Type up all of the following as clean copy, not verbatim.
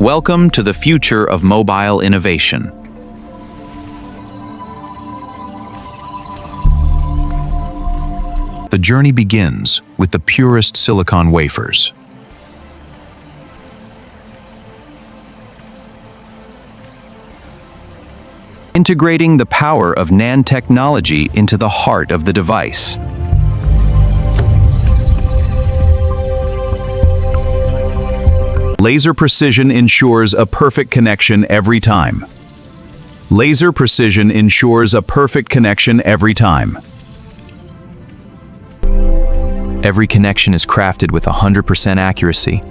Welcome to the future of mobile innovation. The journey begins with the purest silicon wafers. Integrating the power of NAND technology into the heart of the device. Laser precision ensures a perfect connection every time. Laser precision ensures a perfect connection every time. Every connection is crafted with 100% accuracy.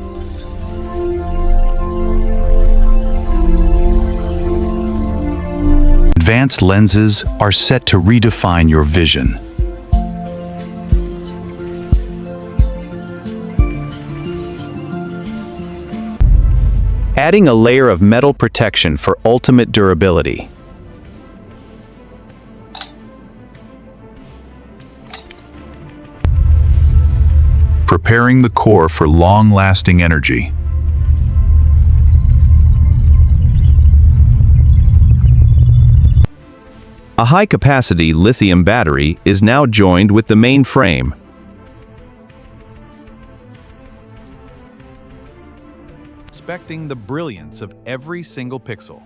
Advanced lenses are set to redefine your vision. Adding a layer of metal protection for ultimate durability. Preparing the core for long-lasting energy. A high-capacity lithium battery is now joined with the main frame. Inspecting the brilliance of every single pixel.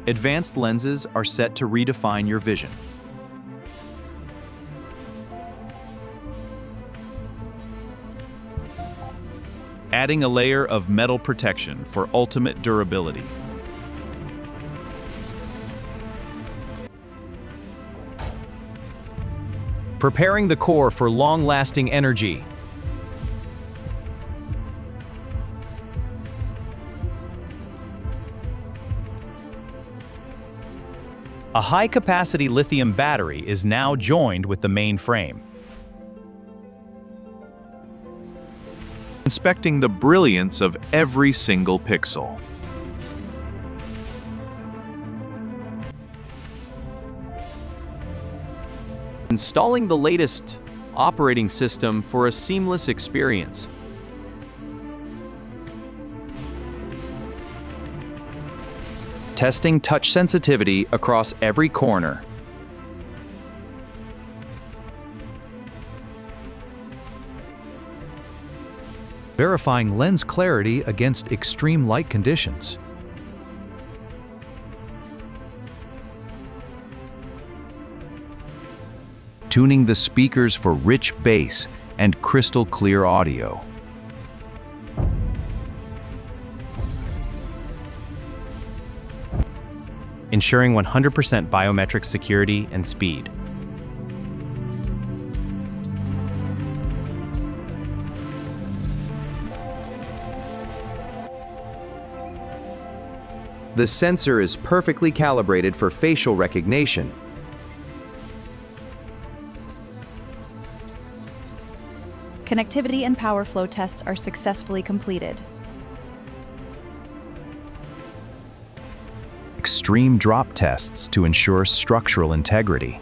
Advanced lenses are set to redefine your vision. Adding a layer of metal protection for ultimate durability. Preparing the core for long-lasting energy. A high-capacity lithium battery is now joined with the main frame. Inspecting the brilliance of every single pixel. Installing the latest operating system for a seamless experience. Testing touch sensitivity across every corner. Verifying lens clarity against extreme light conditions. Tuning the speakers for rich bass and crystal clear audio. Ensuring 100% biometric security and speed. The sensor is perfectly calibrated for facial recognition. Connectivity and power flow tests are successfully completed. Extreme drop tests to ensure structural integrity.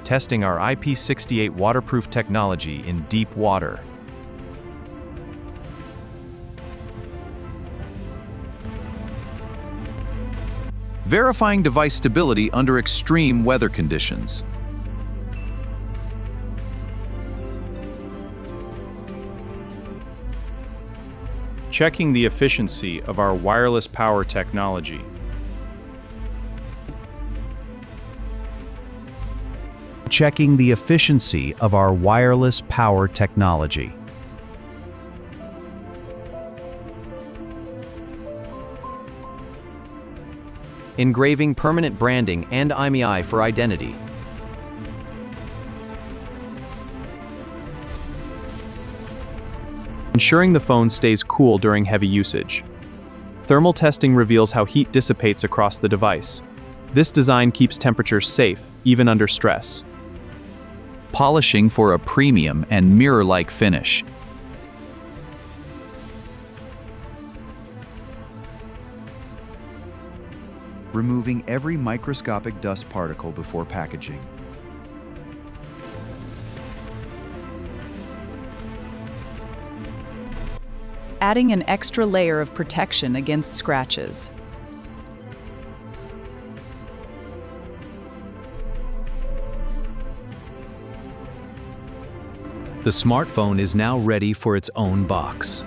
Testing our IP68 waterproof technology in deep water. Verifying device stability under extreme weather conditions. Checking the efficiency of our wireless power technology. Checking the efficiency of our wireless power technology. Engraving permanent branding and IMEI for identity. Ensuring the phone stays cool during heavy usage. Thermal testing reveals how heat dissipates across the device. This design keeps temperatures safe, even under stress. Polishing for a premium and mirror-like finish. removing every microscopic dust particle before packaging. Adding an extra layer of protection against scratches. The smartphone is now ready for its own box.